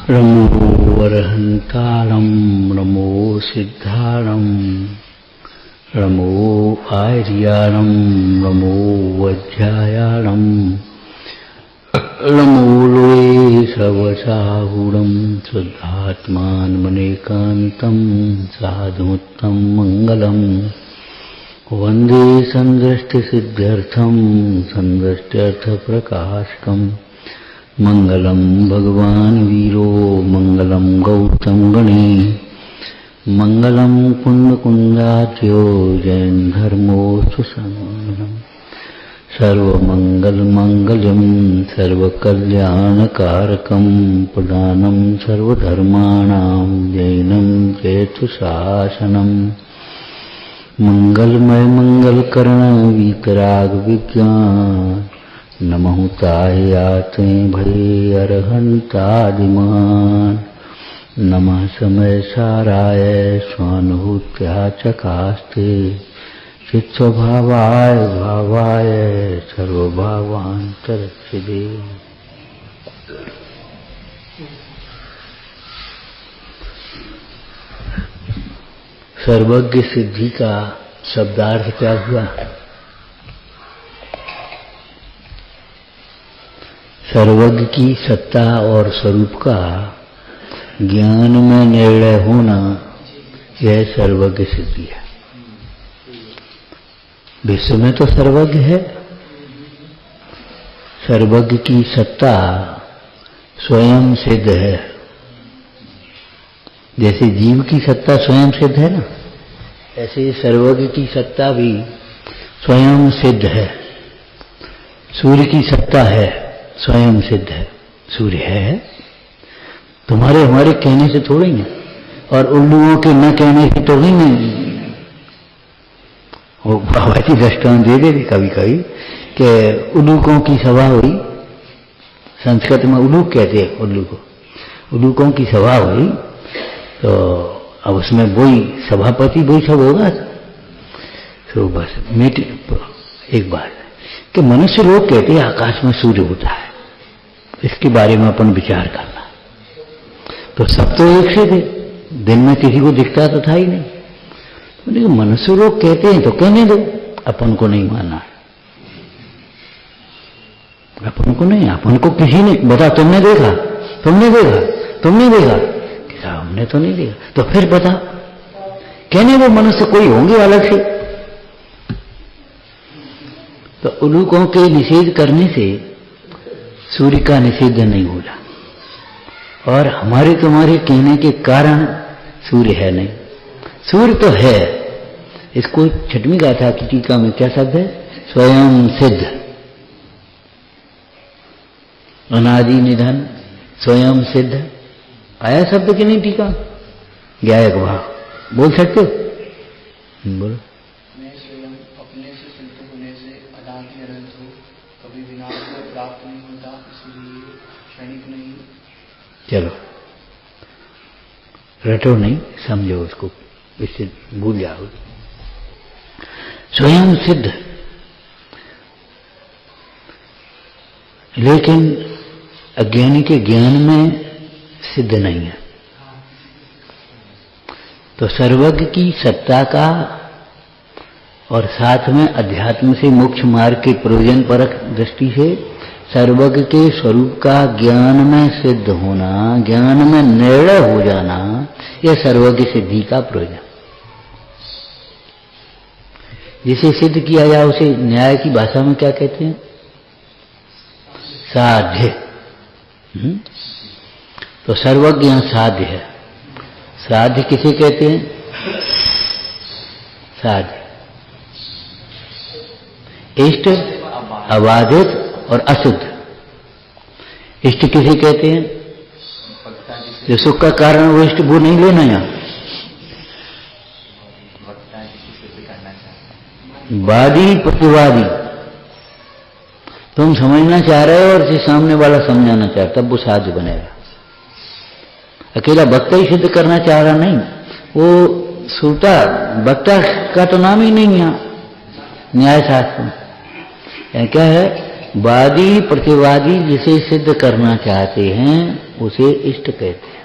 नमो वरहंतारं नमो सिद्धारं नमो आर्यारं नमो वज्रायारं नमो लोये सर्वसाहुरं शुद्धात्मानमनेकान्तं साधुमुत्तं मंगलम् वन्दे सन्दृष्टिसिद्ध्यर्थं सन्दृष्ट्यर्थप्रकाशकम् मंगलम भगवान वीरो मंगलम गौतम गणे मंगलम कुंद कुंदाच्यो जैन धर्मो सुसंगम सर्वमंगल मंगलम सर्वकल्याणकारकम प्रदानम सर्वधर्माणां जैनम चेतुशासनम मंगलमय मंगलकर्ण वीतराग विज्ञान नमः तायाते भये अरहंतादिमान नमः समय साराय स्वानुभूत्या चकास्ते चित्स्वभावाय भावाय सर्वभावांतरक्षिदे। सर्वज्ञ सिद्धि का शब्दार्थ क्या हुआ? सर्वज्ञ की सत्ता और स्वरूप का ज्ञान में निर्णय होना, यह सर्वज्ञ सिद्धि है। विश्व में तो सर्वज्ञ है, सर्वज्ञ की सत्ता स्वयं सिद्ध है। जैसे जीव की सत्ता स्वयं सिद्ध है ना, ऐसे सर्वज्ञ की सत्ता भी स्वयं सिद्ध है। सूर्य की सत्ता है, स्वयं सिद्ध है। सूर्य है, तुम्हारे हमारे कहने से थोड़ी है, और उल्लुओं के न कहने से तो नहीं। वो बाबा जी दृष्टांत दे देते कभी कभी कि उल्लुकों की सभा हुई, संस्कृत में उल्लूक कहते हैं उल्लू को। उल्लुकों की सभा हुई तो अब उसमें वही सभापति वही सब होगा। तो बस एक बात कि मनुष्य लोग कहते हैं आकाश में सूर्य होता है, इसके बारे में अपन विचार करना। तो सब तो एक से थे, दिन में किसी को दिखता तो था ही नहीं। तो मनुष्य लोग कहते हैं तो कहने दो, अपन को नहीं मानना है, अपन को नहीं। अपन को किसी ने बता, तुमने देखा, तुमने देखा, तुमने देखा, क्या हमने तो नहीं देखा, तो फिर बता, कहने दो मनुष्य कोई होंगे अलग से। तो उल्लुकों के निषेध करने से सूर्य का निषेध नहीं होला, और हमारे तुम्हारे कहने के कारण सूर्य है नहीं। सूर्य तो है, इसको छठवीं गाथा की टीका में क्या शब्द है? स्वयं सिद्ध, अनादि निधन, स्वयं सिद्ध आया शब्द की नहीं टीका? गायक भाव बोल सकते हो? बोलो। चलो रटो नहीं, समझो उसको, इससे भूल जाओ। स्वयं सिद्ध, लेकिन अज्ञानी के ज्ञान में सिद्ध नहीं है। तो सर्वज्ञ की सत्ता का और साथ में अध्यात्म से मोक्ष मार्ग के प्रयोजन परक दृष्टि से सर्वज्ञ के स्वरूप का ज्ञान में सिद्ध होना, ज्ञान में निर्णय हो जाना, यह सर्वज्ञ सिद्धि का प्रयोजन। जिसे सिद्ध किया जाए उसे न्याय की भाषा में क्या कहते हैं? साध्य। तो सर्वज्ञ यहाँ साध्य है। साध्य किसे कहते हैं? साध्य इष्ट, अबाधित और अशुद्ध। इष्ट किसे कहते हैं? जो सुख का कारण वो इष्ट, वो नहीं लेना यहाँ। वादी प्रतिवादी, तुम समझना चाह रहे हो और जो सामने वाला समझाना चाहता, तब वो साध्य बनेगा। अकेला वक्ता ही सिद्ध करना चाह रहा नहीं, वो श्रोता, वक्ता का तो नाम ही नहीं यहाँ न्याय शास्त्र में। क्या है वादी प्रतिवादी जिसे सिद्ध करना चाहते हैं उसे इष्ट कहते हैं।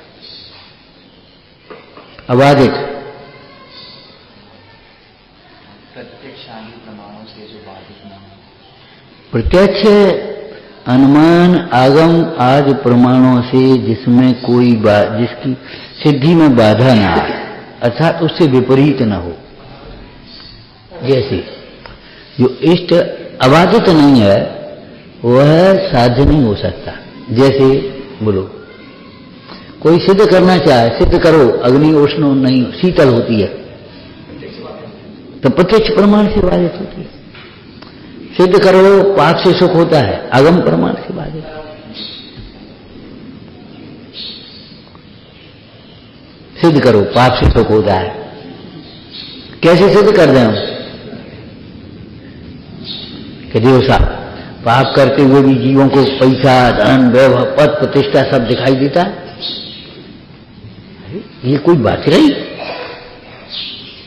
अबाधित प्रत्यक्ष आदि प्रमाणों से जो बाधित न हो। प्रत्यक्ष अनुमान आगम आदि प्रमाणों से जिसमें कोई जिसकी सिद्धि में बाधा ना आए, अर्थात उससे विपरीत न हो। जैसे जो इष्ट अबाधित नहीं है वह साध्य नहीं हो सकता। जैसे बोलो कोई सिद्ध करना चाहे, सिद्ध करो अग्नि उष्ण नहीं शीतल होती है, तो प्रत्यक्ष प्रमाण से बाधित होती है। सिद्ध करो पाप से सुख होता है, आगम प्रमाण से बाधित। सिद्ध करो पाप से सुख होता है, कैसे सिद्ध कर दें हम कि देव साहब पाप करते हुए भी जीवों को पैसा धन वैभव पद प्रतिष्ठा सब दिखाई देता है, ये कोई बात रही?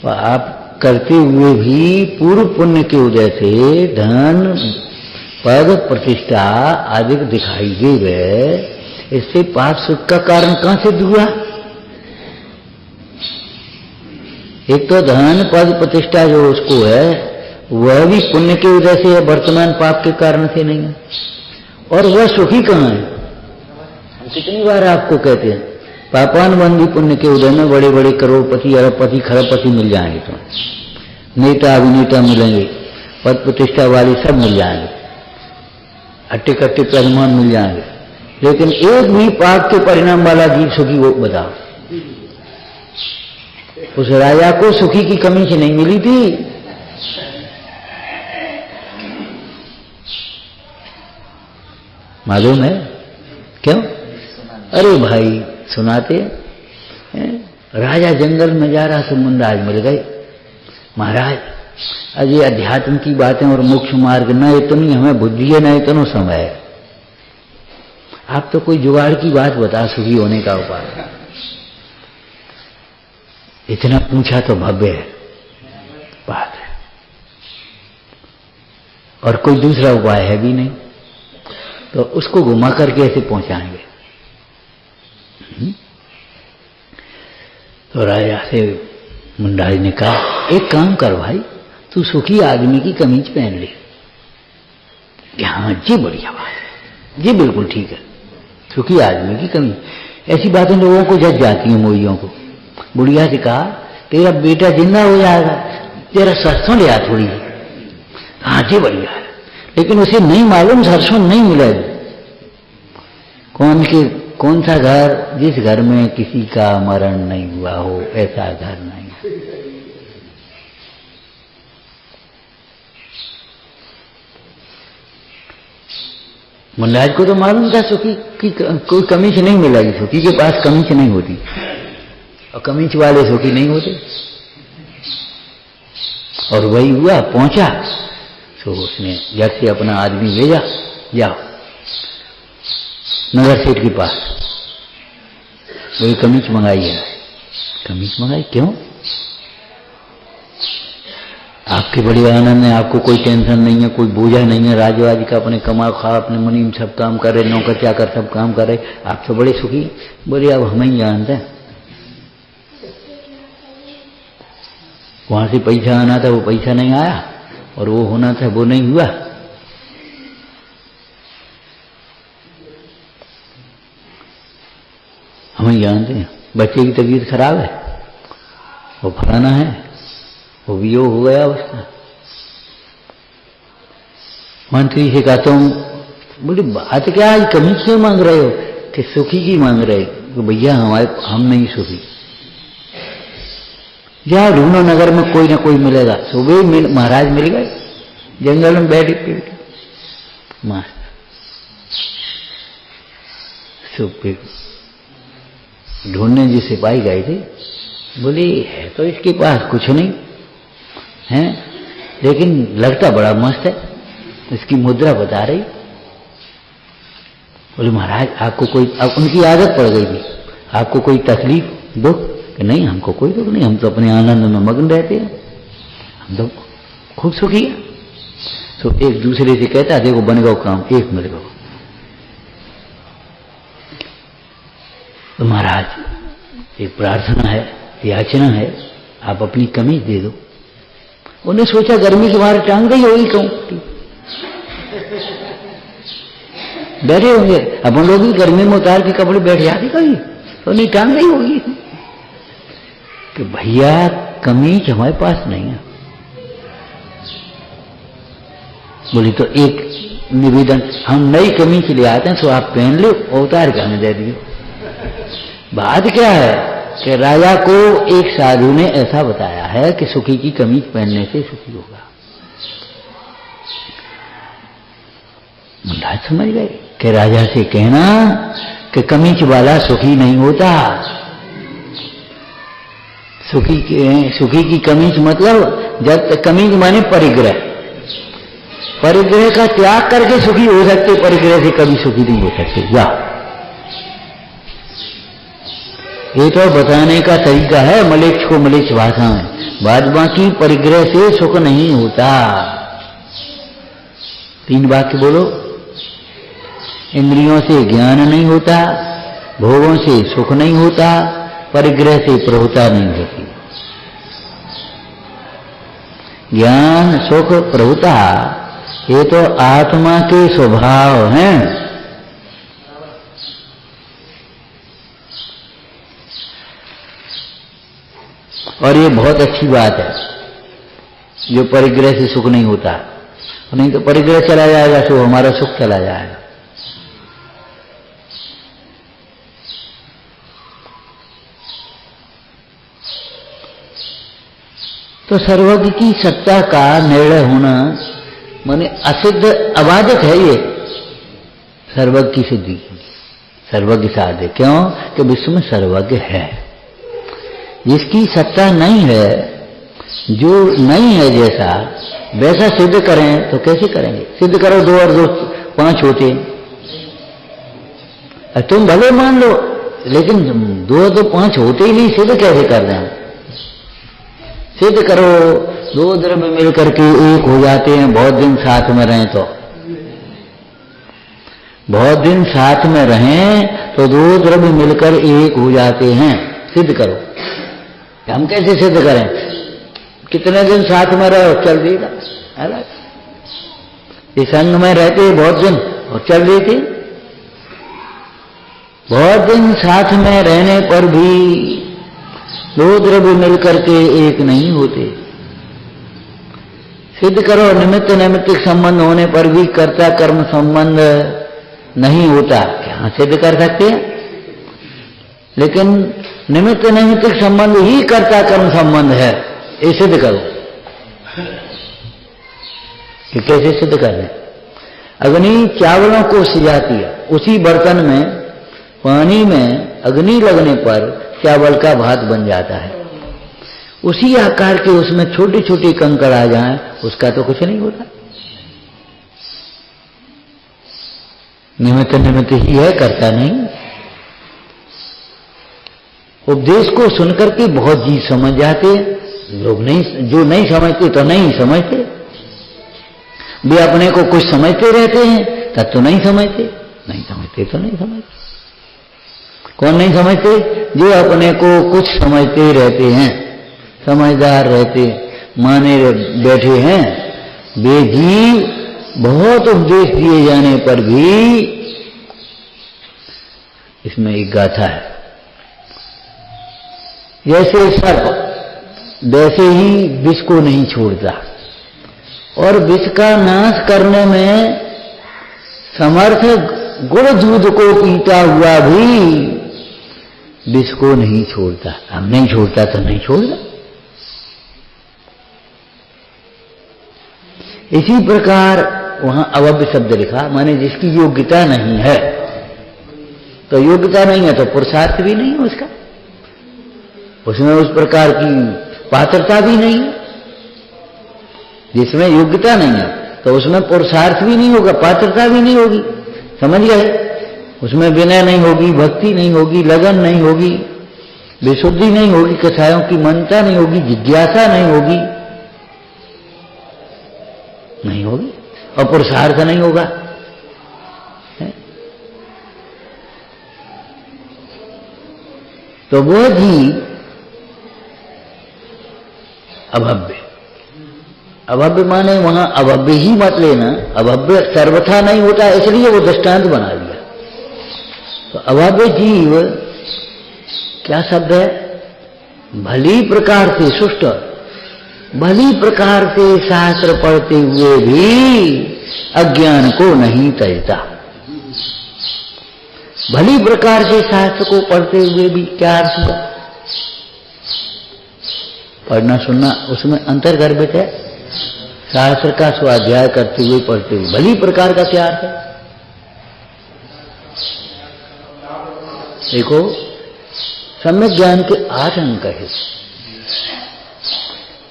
पाप करते हुए भी पूर्व पुण्य के उदय से धन पद प्रतिष्ठा आदि दिखाई दे गए, इससे पाप सुख का कारण कहां सिद्ध हुआ? एक तो धन पद प्रतिष्ठा जो उसको है वह भी पुण्य के उदय से है, वर्तमान पाप के कारण से नहीं है। और वह सुखी कहां है? हम कितनी बार आपको कहते हैं पापान बंदी पुण्य के उदय में बड़े बड़े करोड़पति अरबपति खरबपति मिल जाएंगे, तो नेता अभिनेता मिलेंगे, पद प्रतिष्ठा वाले सब मिल जाएंगे, अट्टे कट्टे पहलवान मिल जाएंगे, लेकिन एक भी पाप के परिणाम वाला जीव सुखी वो बताओ? उस राजा को सुखी की कमी से नहीं मिली थी। मालूम है क्यों? अरे भाई सुनाते हैं, राजा जंगल में जा रहा, सुमंदाज मिल गए। महाराज अजय अध्यात्म की बातें और मोक्ष मार्ग न इतनी हमें बुद्धि है न इतना समय है, आप तो कोई जुगाड़ की बात बता सुखी होने का उपाय। इतना पूछा तो भव्य है बात है, और कोई दूसरा उपाय है भी नहीं, तो उसको घुमा करके ऐसे पहुंचाएंगे। तो राजा से मुंडाज ने कहा एक काम कर भाई, तू सुखी आदमी की कमीज पहन ले। हाँ जी बढ़िया बात है जी, बिल्कुल ठीक है, सुखी आदमी की कमीज। ऐसी बातें लोगों को जज जाती हैं, मोइयों को। बुढ़िया से कहा तेरा बेटा जिंदा हो जाएगा, तेरा सरसों ले आ थोड़ी। हाँ जी बढ़िया है, लेकिन उसे नहीं मालूम सरसों नहीं मिलेगी। कौन सा घर? जिस घर में किसी का मरण नहीं हुआ हो ऐसा घर नहीं। मुंडाज को तो मालूम था सुखी की कोई कमीज नहीं मिलेगी, सुखी के पास कमीज नहीं होती, और कमीज वाले सुखी नहीं होते। और वही हुआ, पहुंचा तो उसने जब से अपना आदमी भेजा, जाओ नगर सेठ के पास, वही कमीज मंगाई है। कमीज मंगाई क्यों? आपके बड़े आनंद है, आपको कोई टेंशन नहीं है, कोई बोझा नहीं है, राजवाज का अपने कमा खा अपने मुनीम सब काम कर रहे, नौकर चाकर सब काम कर रहे, आप तो बड़े सुखी। बोले अब हमें ही जानते हैं, वहां से पैसा आना था वो पैसा नहीं आया, और वो होना था वो नहीं हुआ। हम जानते हैं बच्चे की तबीयत खराब है, वो फलाना है, वो वियोग हो गया उसका। मंत्री से कहा तुम, बोली बात क्या आज कमीज क्यों मांग रहे हो? कि सुखी की मांग रहे हो? भैया हम नहीं सुखी, जहां ढूंढो नगर में कोई ना कोई मिलेगा। सुबह महाराज मिल गए, जंगल में बैठे पेट सुबह ढूंढने जो सिपाही गए थे, बोले है तो इसके पास कुछ नहीं है, लेकिन लगता बड़ा मस्त है, इसकी मुद्रा बता रही। बोले महाराज आपको कोई, अब उनकी आदत पड़ गई थी, आपको कोई तकलीफ दुख? कि नहीं हमको कोई दुख नहीं, हम तो अपने आनंद में मग्न रहते हैं, हम तो खूब सुखी हैं। तो एक दूसरे से कहता है देखो बन गो काम, एक मिल गो। तो महाराज एक प्रार्थना है, याचना है, आप अपनी कमी दे दो। उन्हें सोचा गर्मी के मारे टांग गई होगी कहूं, बैठे होंगे अपन लोग भी गर्मी में उतार के कपड़े बैठ जाते कभी, तो नहीं टांग गई होगी कि भैया कमीज हमारे पास नहीं है। बोली तो एक निवेदन, हम नई कमीज ले आते हैं तो आप पहन लो और उतार के हमें दे दियो। बात क्या है कि राजा को एक साधु ने ऐसा बताया है कि सुखी की कमीज पहनने से सुखी होगा। महाराज समझ गए कि राजा से कहना कि कमीज वाला सुखी नहीं होता। सुखी की कमीज मतलब जब तक कमीज माने परिग्रह, परिग्रह का त्याग करके सुखी हो सकते, परिग्रह से कभी सुखी नहीं हो सकते। या ये तो बताने का तरीका है मलेच्छ को मलेच्छ भाषा में, बाद बाकी परिग्रह से सुख नहीं होता। 3 वाक्य बोलो। इंद्रियों से ज्ञान नहीं होता, भोगों से सुख नहीं होता, परिग्रह से प्रभुता नहीं होती। ज्ञान सुख प्रभुता ये तो आत्मा के स्वभाव हैं। और ये बहुत अच्छी बात है जो परिग्रह से सुख नहीं होता, नहीं तो परिग्रह चला जाएगा तो हमारा सुख चला जाएगा। तो सर्वज्ञ की सत्ता का निर्णय होना माने असिद्ध अबाधक है ये सर्वज्ञ की सिद्धि, सर्वज्ञ साध्य। क्यों कि विश्व में सर्वज्ञ है। जिसकी सत्ता नहीं है, जो नहीं है जैसा वैसा सिद्ध करें तो कैसे करेंगे? सिद्ध करो 2 और 2 5 होते, तुम भले मान लो लेकिन 2 और 2 5 होते ही नहीं, सिद्ध कैसे कर रहे हैं? सिद्ध करो 2 द्रव्य मिल करके एक हो जाते हैं, बहुत दिन साथ में रहें तो, बहुत दिन साथ में रहें तो 2 द्रव्य मिलकर एक हो जाते हैं। सिद्ध करो। हम कैसे सिद्ध करें? कितने दिन साथ में रहो, चल देगा। इस संग में रहते बहुत दिन और चल देते, बहुत दिन साथ में रहने पर भी 2 द्रव्य मिलकर के एक नहीं होते। सिद्ध करो। निमित्त नैमित्तिक संबंध होने पर भी कर्ता कर्म संबंध नहीं होता। क्या सिद्ध कर सकते हैं? लेकिन निमित्त नैमित्तिक संबंध ही कर्ता कर्म संबंध है, ये सिद्ध करो। कि कैसे सिद्ध कर रहे? अग्नि चावलों को सिजाती है, उसी बर्तन में पानी में अग्नि लगने पर चावल का भात बन जाता है। उसी आकार के उसमें छोटे छोटे कंकड़ आ जाएं, उसका तो कुछ नहीं होता। निमित्त निमित्त ही है, करता नहीं। उपदेश को सुनकर के बहुत जी समझ जाते हैं लोग, नहीं जो नहीं समझते तो नहीं समझते। वे अपने को कुछ समझते रहते हैं तब तो नहीं समझते, नहीं समझते तो नहीं समझते। कौन नहीं समझते? जो अपने को कुछ समझते रहते हैं, समझदार रहते माने बैठे हैं। वे जीव बहुत उपदेश दिए जाने पर भी, इसमें एक गाथा है, जैसे सर्प वैसे ही विष को नहीं छोड़ता, और विष का नाश करने में समर्थ गुड़ दूध को पीता हुआ भी विष को नहीं छोड़ता। हम नहीं छोड़ता तो नहीं छोड़ता। इसी प्रकार वहां अवभ्य शब्द लिखा, माने जिसकी योग्यता नहीं है, तो योग्यता नहीं है तो पुरुषार्थ भी नहीं है उसका, उसमें उस प्रकार की पात्रता भी नहीं है। जिसमें योग्यता नहीं है तो उसमें पुरुषार्थ भी नहीं होगा, पात्रता भी नहीं होगी। समझ गए? उसमें विनय नहीं होगी, भक्ति नहीं होगी, लगन नहीं होगी, विशुद्धि नहीं होगी, कथाओं की मनता नहीं होगी, जिज्ञासा नहीं होगी, नहीं होगी। और पुरुषार्थ नहीं होगा। तो वो जीव अभव्य, अभव्य माने वहां अभव्य ही मत लेना, अभव्य सर्वथा नहीं होता, इसलिए वो दृष्टांत बना दिया। तो अभव्य जीव क्या शब्द है? भली प्रकार से सुष्ट, भली प्रकार से शास्त्र पढ़ते हुए भी अज्ञान को नहीं तजता। भली प्रकार से शास्त्र को पढ़ते हुए भी क्या अर्थ हुआ? पढ़ना सुनना उसमें अंतर गर्भित है। शास्त्र का स्वाध्याय करते हुए पढ़ते हुए भली प्रकार का क्या अर्थ है? देखो, सम्यक ज्ञान के 8 अंक है।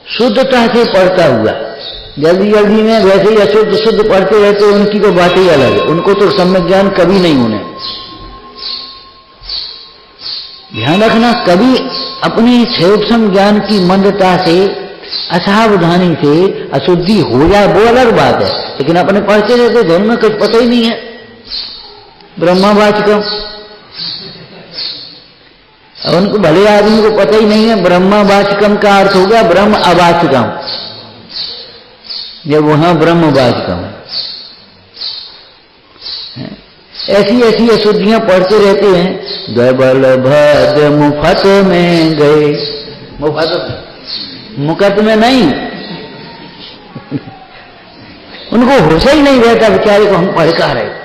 शुद्धता से पढ़ता हुआ, जल्दी जल्दी में वैसे ही अशुद्ध शुद्ध पढ़ते रहते, उनकी तो बात ही अलग है, उनको तो सम्यक ज्ञान कभी नहीं होने। ध्यान रखना, कभी अपनी सूक्ष्म ज्ञान की मंदता से, असावधानी से अशुद्धि हो जाए वो अलग बात है, लेकिन अपने पढ़ते रहते धन में कुछ पता ही नहीं है। ब्रह्मवाचकम, उनको भले आदमी को पता ही नहीं है ब्रह्मवाचकम का अर्थ हो गया ब्रह्म अवाचकम, जब वहां ब्रह्मवाचकम है। ऐसी ऐसी अशुद्धियां पढ़ते रहते हैं। गबल भद्र मुफत में गए, मुफत मुकत में नहीं, उनको होश ही नहीं रहता बेचारे को, हम पढ़ का रहे।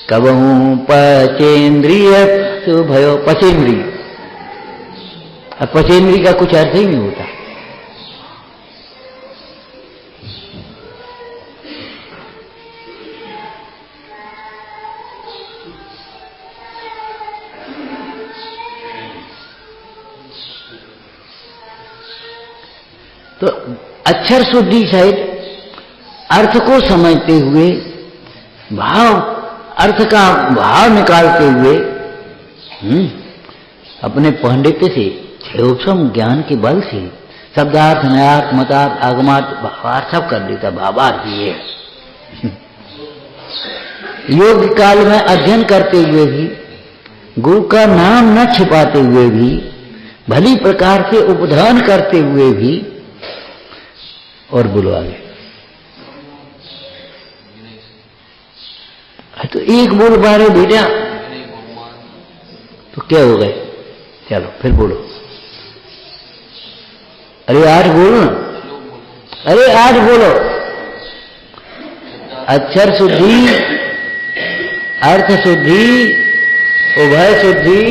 कबहू पचेंद्रिय भयो, पचेंद्रिय, अब पचेंद्रिय का कुछ अर्थ ही नहीं होता। तो अक्षर शुद्धि सहित अर्थ को समझते हुए, भाव, अर्थ का भाव निकालते हुए, अपने पांडित्य से, सूक्ष्म ज्ञान के बल से शब्दार्थ, न्यायार्थ, मतार्थ, आगमार्थ, भावार्थ सब कर देता। भावार्थ ये योग काल में अध्ययन करते हुए भी, गुरु का नाम न छिपाते हुए भी, भली प्रकार से उपधान करते हुए भी, और बोलो आगे। तो एक बोल बारे बेटा, तो क्या हो गए? चलो फिर बोलो। अरे 8 बोलो ना, अरे 8 बोलो। अक्षर शुद्धि, अर्थ शुद्धि, उभय शुद्धि,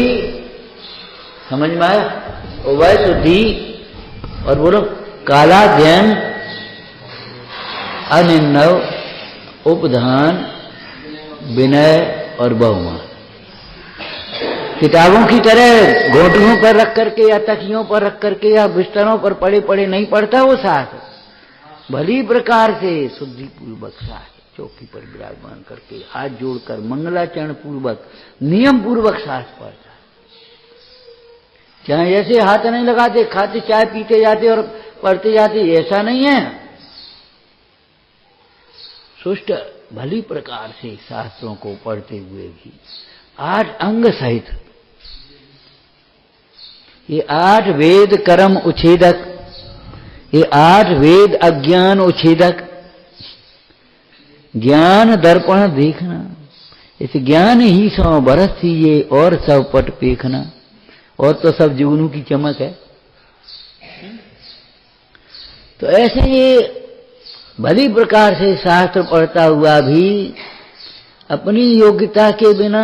समझ में आया? उभय शुद्धि, और बोलो कालाध्ययन, अनिर्णव, उपधान, विनय और बहुमान। किताबों की तरह घोटनों पर रख करके या तकियों पर रख करके या बिस्तरों पर पड़े पड़े नहीं पढ़ता वो शास्त्र। भली प्रकार से शुद्धि पूर्वक शास्त्र चौकी पर विराजमान करके हाथ जोड़कर मंगलाचरण पूर्वक नियम पूर्वक शास्त्र पढ़ता है। चाहे ऐसे हाथ नहीं लगाते, खाते चाय पीते जाते और पढ़ते जाते, ऐसा नहीं है। सुष्ट भली प्रकार से शास्त्रों को पढ़ते हुए भी 8 अंग सहित, ये 8 वेद कर्म उच्छेदक, ये 8 वेद अज्ञान उच्छेदक, ज्ञान दर्पण देखना, इस ज्ञान ही 100 बरस थी ये और सब पट पेखना, और तो सब जुगनू की चमक है। तो ऐसे ये भली प्रकार से शास्त्र पढ़ता हुआ भी अपनी योग्यता के बिना,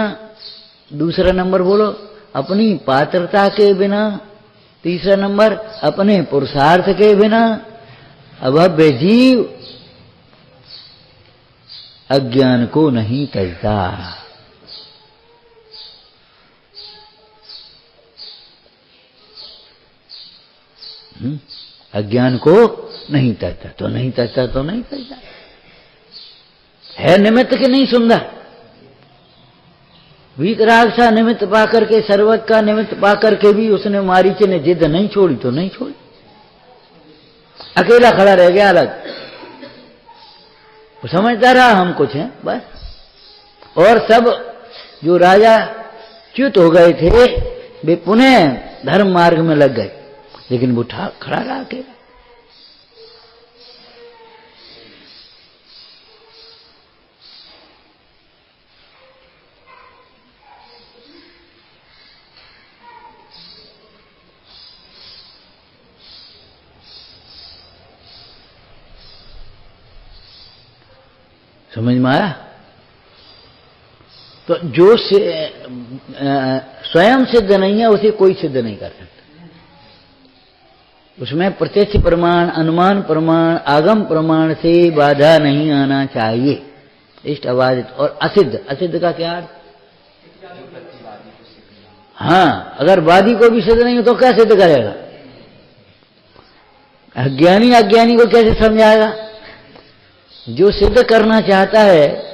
दूसरा नंबर बोलो, अपनी पात्रता के बिना, तीसरा नंबर अपने पुरुषार्थ के बिना, अभव्य जीव अज्ञान को नहीं तजता। अज्ञान को नहीं तजता, तो नहीं तजता, तो नहीं तजता है। निमित्त के नहीं सुंदर, वीतराग सा निमित्त पाकर के, सर्वत का निमित्त पाकर के भी उसने मारीचे ने जिद नहीं छोड़ी, तो नहीं छोड़ी, अकेला खड़ा रह गया अलग। वो समझता रहा हम कुछ हैं बस। और सब जो राजा च्युत हो गए थे वे पुनः धर्म मार्ग में लग गए, लेकिन वो खड़ा रहा अकेला। समझ में आया? तो जो स्वयं सिद्ध नहीं है उसे कोई सिद्ध नहीं कर सकता। उसमें प्रत्यक्ष प्रमाण, अनुमान प्रमाण, आगम प्रमाण से बाधा नहीं आना चाहिए। इष्ट अबाधित और असिद्ध, असिद्ध का क्या अर्थ? हाँ, अगर वादी को भी सिद्ध नहीं हो तो क्या सिद्ध करेगा? अज्ञानी अज्ञानी को कैसे समझाएगा? जो सिद्ध करना चाहता है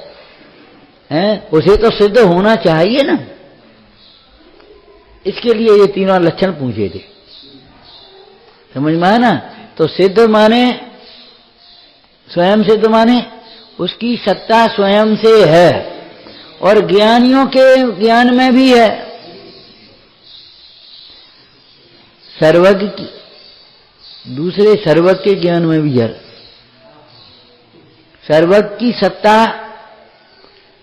उसे तो सिद्ध होना चाहिए ना। इसके लिए ये तीनों लक्षण पूछे थे, समझ में आया ना? तो सिद्ध माने, स्वयं सिद्ध माने उसकी सत्ता स्वयं से है और ज्ञानियों के ज्ञान में भी है। सर्वज्ञ की, दूसरे सर्वज्ञ के ज्ञान में भी है। सर्वज्ञ की सत्ता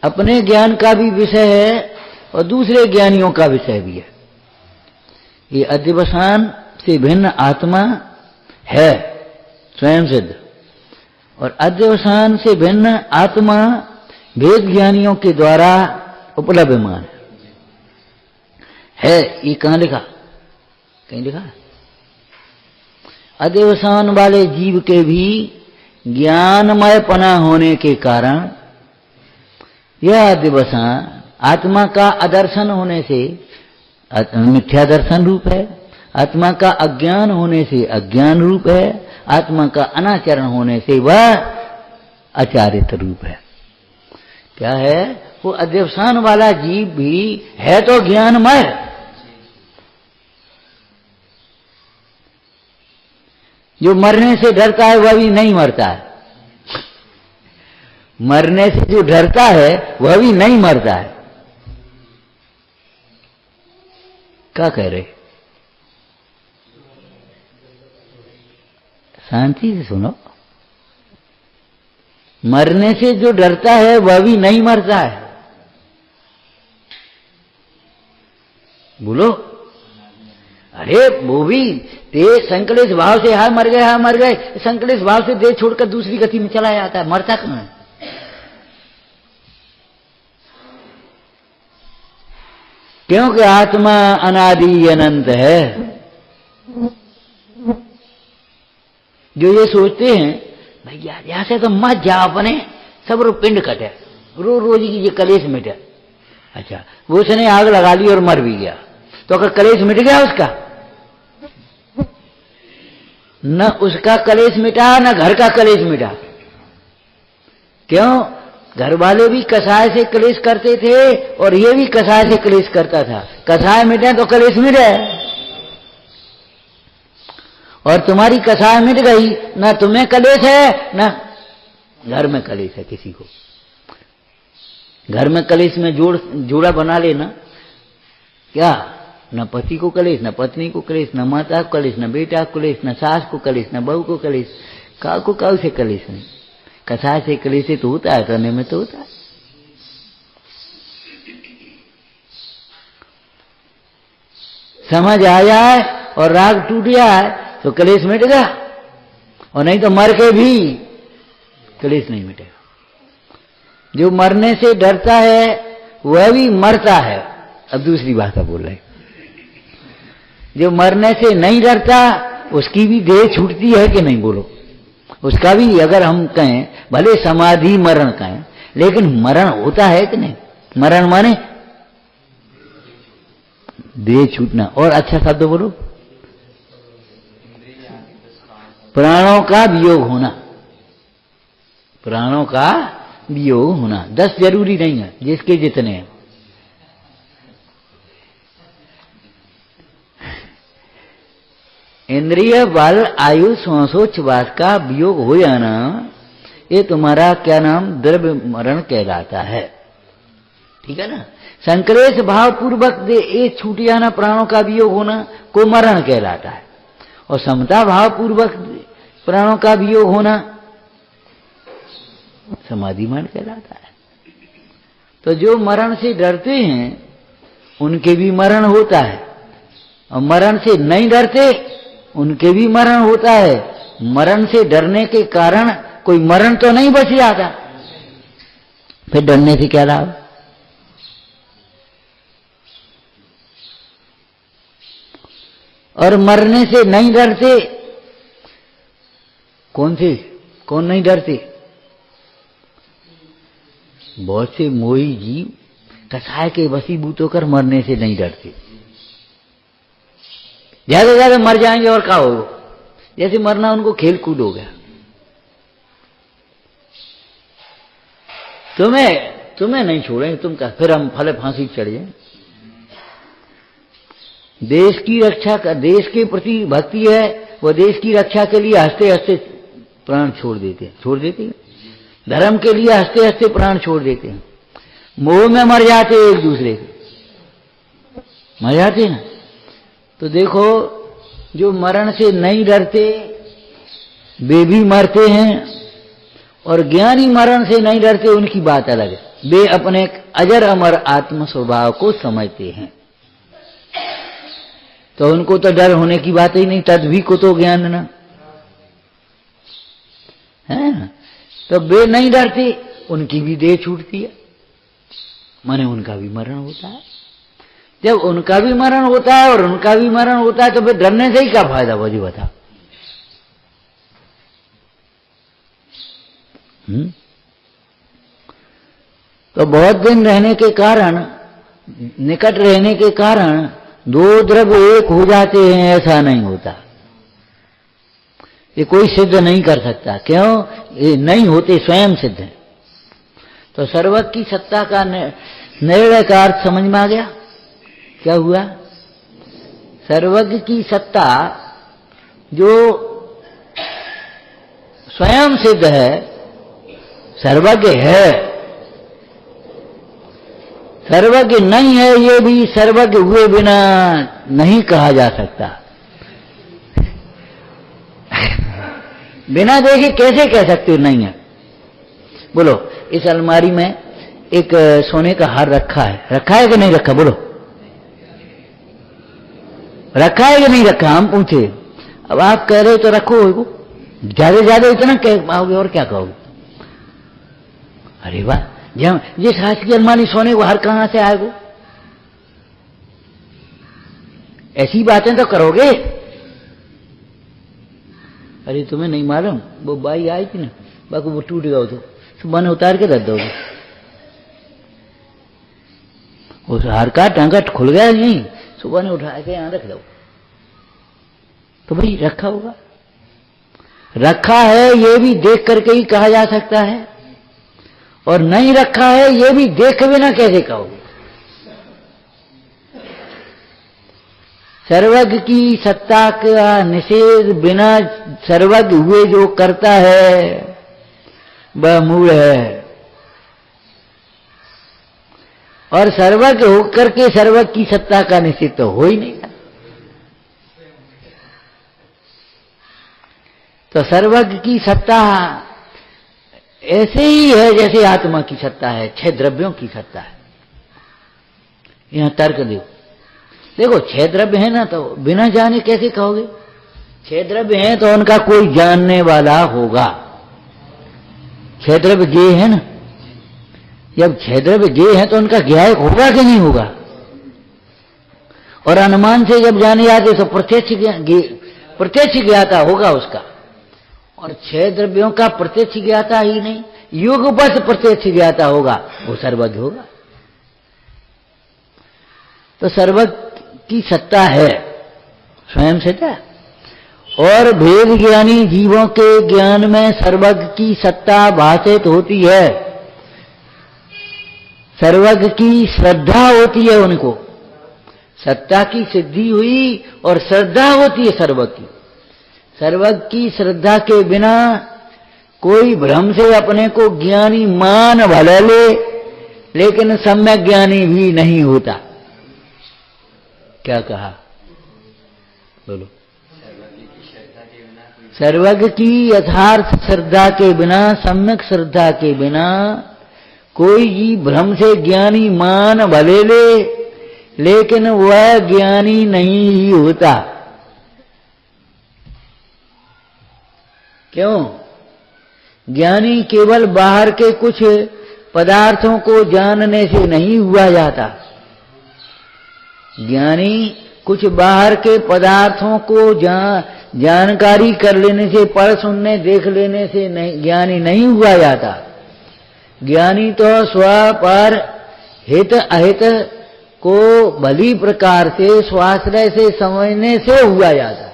अपने ज्ञान का भी विषय है और दूसरे ज्ञानियों का विषय भी है। ये अध्यवसान से भिन्न आत्मा है स्वयं सिद्ध, और अध्यवसान से भिन्न आत्मा वेद ज्ञानियों के द्वारा उपलब्धमान है। ये कहाँ लिखा? कहीं लिखा? अध्यवसान वाले जीव के भी ज्ञानमय पना होने के कारण यह अध्यवसान आत्मा का अदर्शन होने से मिथ्या दर्शन रूप है, आत्मा का अज्ञान होने से अज्ञान रूप है, आत्मा का अनाचरण होने से वह आचारित रूप है। क्या है? वो अध्यवसान वाला जीव भी है तो ज्ञानमय, जो मरने से डरता है वह भी नहीं मरता है। मरने से जो डरता है वह भी नहीं मरता है। क्या कह रहे? शांति से सुनो। मरने से जो डरता है वह भी नहीं मरता है। बोलो। अरे वो भी देह संकलित भाव से हाँ मर गए, हाँ मर गए, संकलित भाव से देह छोड़कर दूसरी गति में चला जाता है, मरता कहाँ है? क्योंकि आत्मा अनादि अनंत है। जो ये सोचते हैं भैया यहां से तो मत जाओ, अपने सब पिंड कटे, रोज की ये कलेश मिटे। अच्छा, वो उसने आग लगा ली और मर भी गया, तो अगर कलेश मिट गया उसका? न उसका कलेश मिटा न घर का कलेश मिटा। क्यों? घर वाले भी कसाय से कलेश करते थे और ये भी कसाय से कलेश करता था। कसाय मिटे तो कलेश मिटे, और तुम्हारी कसाय मिट गई, ना तुम्हें कलेश है ना घर में कलेश है किसी को। घर में कलेश में जोड़ा बना लेना क्या? न पति को कलेश, न पत्नी को कलेश, न माता को कलेश, न बेटा को कलेश, न सास को कलेश, न बहू को कलेश। काऊ से कलेश नहीं। कसाय से कलेश तो होता है, करने में तो होता है। समझ आ जाए और राग टूट जाए तो कलेश मिट गया, और नहीं तो मर के भी कलेश नहीं मिटेगा। जो मरने से डरता है वह भी मरता है। अब दूसरी भाषा बोल रहे, जो मरने से नहीं डरता उसकी भी देह छूटती है कि नहीं? बोलो। उसका भी अगर हम कहें, भले समाधि मरण कहें, लेकिन मरण होता है कि नहीं? मरण माने देह छूटना। और अच्छा शब्द बोलो, प्राणों का वियोग होना। प्राणों का वियोग होना। 10 जरूरी नहीं है, जिसके जितने हैं। इंद्रिय बल आयु श्वासोच्छ्वास का वियोग हो जाना, ये तुम्हारा क्या नाम द्रव्य मरण कहलाता है। ठीक है ना। संक्लेश भाव पूर्वक ये छूट जाना, प्राणों का वियोग होना को मरण कहलाता है, और समता भाव पूर्वक प्राणों का वियोग होना समाधि मरण कहलाता है। तो जो मरण से डरते हैं उनके भी मरण होता है, और मरण से नहीं डरते उनके भी मरण होता है। मरण से डरने के कारण कोई मरण तो नहीं बच जाता, फिर डरने से क्या लाभ। और मरने से नहीं डरते, कौन नहीं डरते? बहुत से मोही जीव कसाय के वशीभूत होकर मरने से नहीं डरते। ज्यादा से ज्यादा मर जाएंगे और क्या होगा, जैसे मरना उनको खेल कूद हो गया। तुम्हें नहीं छोड़ेंगे, तुम क्या, फिर हम फले फांसी चढ़ जाए। देश की रक्षा का, देश के प्रति भक्ति है, वो देश की रक्षा के लिए हंसते हंसते प्राण छोड़ देते हैं। धर्म के लिए हंसते हंसते प्राण छोड़ देते हैं। मोह में मर जाते एक दूसरे के, मर जाते हैं। तो देखो, जो मरण से नहीं डरते वे भी मरते हैं, और ज्ञानी मरण से नहीं डरते, उनकी बात अलग है। वे अपने अजर अमर आत्म स्वभाव को समझते हैं, तो उनको तो डर होने की बात ही नहीं। तद्भी को तो ज्ञान न है ना। तो वे नहीं डरते, उनकी भी देह छूटती है, माने उनका भी मरण होता है। जब उनका भी मरण होता है और उनका भी मरण होता है, तो फिर डरने से ही क्या फायदा, मुझे बता। तो बहुत दिन रहने के कारण, निकट रहने के कारण दो द्रव्य एक हो जाते हैं, ऐसा नहीं होता। ये कोई सिद्ध नहीं कर सकता। क्यों? ये नहीं होते, स्वयं सिद्ध है। तो सर्वज्ञ की सत्ता का निर्णय का अर्थ समझ में आ गया? क्या हुआ? सर्वज्ञ की सत्ता जो स्वयं सिद्ध है, सर्वज्ञ है। सर्वज्ञ नहीं है, ये भी सर्वज्ञ हुए बिना नहीं कहा जा सकता। बिना देखे कैसे कह सकते हो नहीं है? बोलो, इस अलमारी में एक सोने का हार रखा है कि नहीं रखा? बोलो, रखा है कि नहीं रखा? हम पूछे, अब आप कह रहे हो तो रखो। ज्यादा ज्यादा इतना कह पाओगे और क्या कहोगे? अरे वाह, जब जिस हाथ की अलमारी सोने को हार कहां से आएगा? ऐसी बातें तो करोगे। अरे तुम्हें नहीं मालूम, वो बाई आई थी ना, बाकी वो टूट गया तो सुबह ने उतार के रख दोगे। उस हार का टांगट खुल गया नहीं, सुबह ने उठा के यहां रख दो, तो भाई रखा होगा। रखा है ये भी देख करके ही कहा जा सकता है, और नहीं रखा है ये भी देख बिना कैसे कहोगे? सर्वज्ञ की सत्ता का निषेध बिना सर्वज्ञ हुए जो करता है वह मूढ़ है, और सर्वज्ञ होकर के सर्वज्ञ की सत्ता का निषेध तो हो ही नहीं। तो सर्वज्ञ की सत्ता ऐसे ही है जैसे आत्मा की सत्ता है, 6 द्रव्यों की सत्ता है। यहां तर्क देखो 6 द्रव्य है ना, तो बिना जाने कैसे कहोगे? 6 द्रव्य हैं तो उनका कोई जानने वाला होगा। 6 द्रव्य ज्ञेय है ना, जब 6 द्रव्य ज्ञेय है तो उनका ज्ञायक होगा कि नहीं होगा? और अनुमान से जब जाने जाते तो प्रत्यक्ष ज्ञाता होगा उसका। और 6 द्रव्यों का प्रत्यक्ष ज्ञाता ही नहीं, योग बस प्रत्यक्ष ज्ञाता होगा, वो सर्वज्ञ होगा। तो सर्वज्ञ की सत्ता है, स्वयं सत्ता। और भेद ज्ञानी जीवों के ज्ञान में सर्वज्ञ की सत्ता भाषित होती है। सर्वज्ञ की श्रद्धा होती है, उनको सत्ता की सिद्धि हुई और श्रद्धा होती है सर्वज्ञ की। सर्वज्ञ की श्रद्धा के बिना कोई भ्रम से अपने को ज्ञानी मान भले ले, लेकिन सम्यक ज्ञानी भी नहीं होता। क्या कहा? बोलो। सर्वज्ञ की यथार्थ श्रद्धा के बिना, सम्यक श्रद्धा के बिना कोई जीव भ्रम से ज्ञानी मान भले ले, लेकिन वह ज्ञानी नहीं ही होता। क्यों? ज्ञानी केवल बाहर के कुछ पदार्थों को जानने से नहीं हुआ जाता। ज्ञानी कुछ बाहर के पदार्थों को जानकारी कर लेने से, पढ़ सुनने देख लेने से नहीं, ज्ञानी नहीं हुआ जाता। ज्ञानी तो स्व पर हित अहित को भली प्रकार से स्वाश्रय से समझने से हुआ जाता।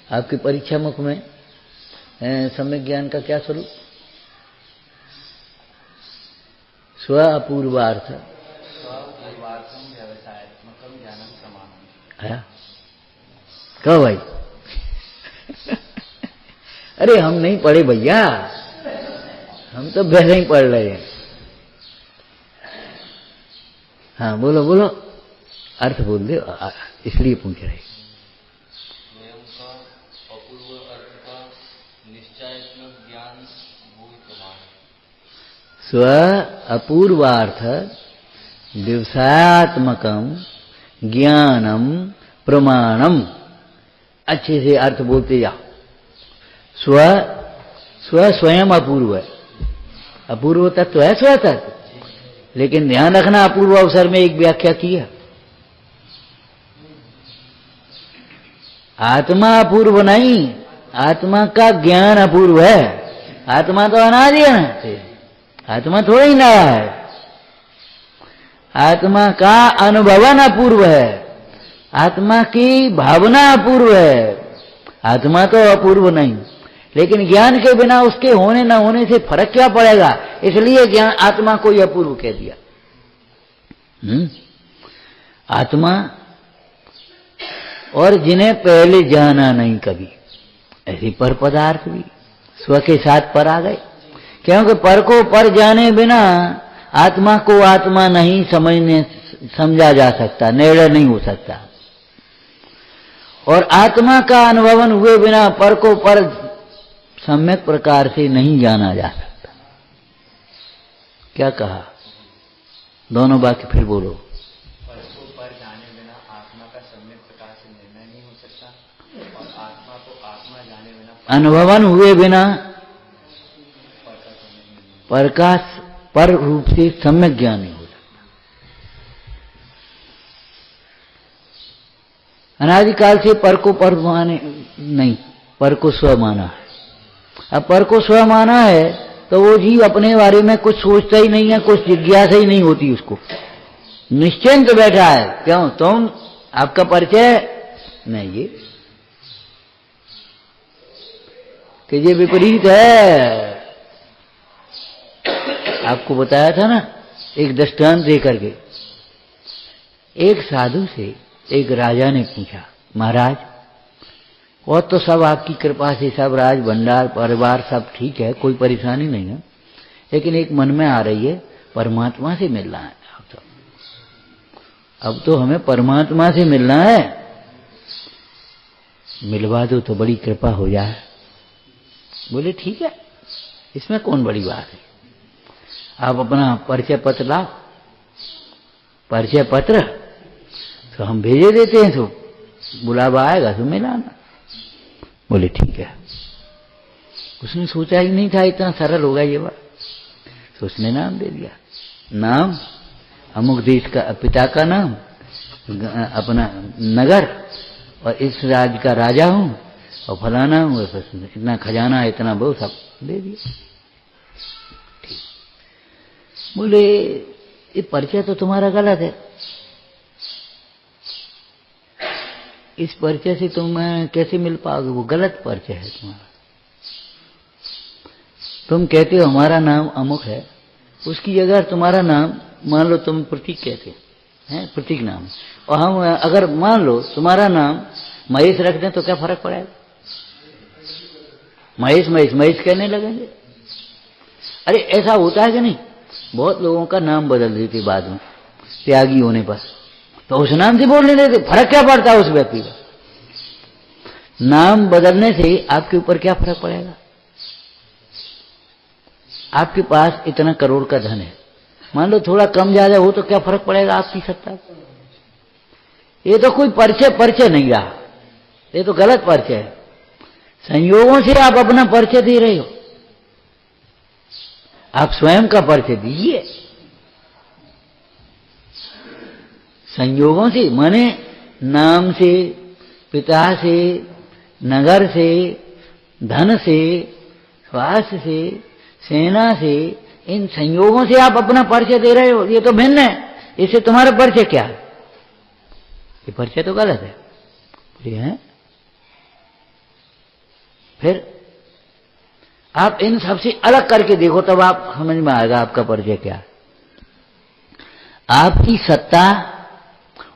आपकी परीक्षा मुख में सम्यक ज्ञान का क्या स्वरूप? स्व अपूर्वार्थ आया। कहो भाई। अरे हम नहीं पढ़े भैया, हम तो वैसे ही पढ़ रहे हैं। हाँ बोलो बोलो, अर्थ बोल दे, इसलिए पूछ रहे। अपूर्व अर्थ का निश्चयात्मक ज्ञान मूल प्रमाण। स्व अपूर्वार्थ व्यवसायात्मकम ज्ञानम प्रमाणम। अच्छे से अर्थ बोलते जाओ। स्व स्वयं अपूर्व है, अपूर्व तत्व है स्व तत्व। लेकिन ध्यान रखना, अपूर्व अवसर में एक व्याख्या की है, आत्मा अपूर्व नहीं, आत्मा का ज्ञान अपूर्व है। आत्मा तो अनादि है, आत्मा थोड़ा ही नया है। आत्मा का अनुभवन अपूर्व है, आत्मा की भावना अपूर्व है। आत्मा तो अपूर्व नहीं, लेकिन ज्ञान के बिना उसके होने न होने से फर्क क्या पड़ेगा? इसलिए ज्ञान आत्मा को ही अपूर्व कह दिया। आत्मा और जिन्हें पहले जाना नहीं कभी, ऐसे पर पदार्थ भी स्व के साथ पर आ गए। क्योंकि पर को पर जाने बिना आत्मा को आत्मा नहीं समझा जा सकता, निर्णय नहीं हो सकता। और आत्मा का अनुभवन हुए बिना पर को पर सम्यक प्रकार से नहीं जाना जा सकता। क्या कहा? दोनों वाक्य फिर बोलो। पर को पर जाने बिना आत्मा का सम्यक प्रकार से निर्णय नहीं हो सकता, और आत्मा को आत्मा जाने बिना अनुभवन हुए बिना पर का पर रूप से सम्यक ज्ञान नहीं हो सकता। अनादिकाल से पर को पर माने नहीं, पर को स्व माना है। अब पर को स्व माना है तो वो जीव अपने बारे में कुछ सोचता ही नहीं है, कुछ जिज्ञासा ही नहीं होती उसको, निश्चिंत बैठा है। क्यों? तुम आपका परिचय नहीं, ये कि ये विपरीत है। आपको बताया था ना एक दृष्टांत दे करके। एक साधु से एक राजा ने पूछा, महाराज और तो सब आपकी कृपा से सब राज भंडार परिवार सब ठीक है, कोई परेशानी नहीं है, लेकिन एक मन में आ रही है, परमात्मा से मिलना है। अब तो हमें परमात्मा से मिलना है, मिलवा दो तो बड़ी कृपा हो जाए। बोले ठीक है, इसमें कौन बड़ी बात है, आप अपना परिचय पत्र लाओ। परिचय पत्र तो हम भेजे देते हैं, तो बुलावा आएगा तो मिलाना। बोले ठीक है। उसने सोचा ही नहीं था इतना सरल होगा ये बात, तो उसने नाम दे दिया। नाम अमुक देश का पिता का नाम, अपना नगर, और इस राज्य का राजा हूं और फलाना हूं, इतना खजाना है, इतना बहुत सब दे दिया। ठीक। बोले ये परिचय तो तुम्हारा गलत है, इस परिचय से तुम कैसे मिल पाओगे, वो गलत परिचय है तुम्हारा। तुम कहते हो हमारा नाम अमुक है, उसकी जगह तुम्हारा नाम मान लो तुम प्रतीक कहते हैं, प्रतीक नाम, और हम अगर मान लो तुम्हारा नाम महेश रख दें तो क्या फर्क पड़ेगा? महेश महेश महेश कहने लगेंगे। अरे ऐसा होता है कि नहीं? बहुत लोगों का नाम बदल देते बाद में त्यागी होने पर, तो उस नाम से बोलने देते। फर्क क्या पड़ता है उस व्यक्ति का? नाम बदलने से आपके ऊपर क्या फर्क पड़ेगा? आपके पास इतना करोड़ का धन है, मान लो थोड़ा कम ज्यादा हो तो क्या फर्क पड़ेगा आपकी सत्ता को? ये तो कोई परिचय नहीं रहा, ये तो गलत परिचय है। संयोगों से आप अपना परिचय दे रहे हो। आप स्वयं का परिचय दीजिए। संयोगों से माने नाम से, पिता से, नगर से, धन से, स्वास्थ्य से, सेना से, इन संयोगों से आप अपना परिचय दे रहे हो। ये तो भिन्न है, इससे तुम्हारा परिचय क्या है? ये परिचय तो गलत है। ये है फिर आप इन सबसे अलग करके देखो, तब आप समझ में आएगा आपका परिचय क्या है। आपकी सत्ता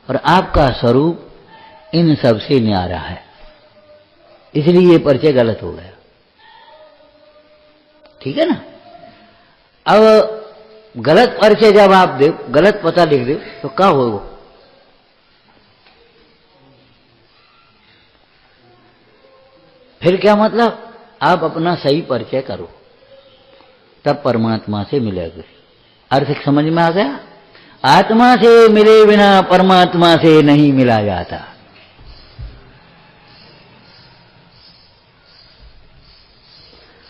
और आपका स्वरूप इन सबसे न्यारा है, इसलिए ये परिचय गलत हो गया। ठीक है ना? अब गलत परिचय जब आप दे, गलत पता लिख दो तो क्या होगा? फिर क्या मतलब? आप अपना सही परिचय करो, तब परमात्मा से मिलोगे। अर्थ समझ में आ गया? आत्मा से मिले बिना परमात्मा से नहीं मिला जाता।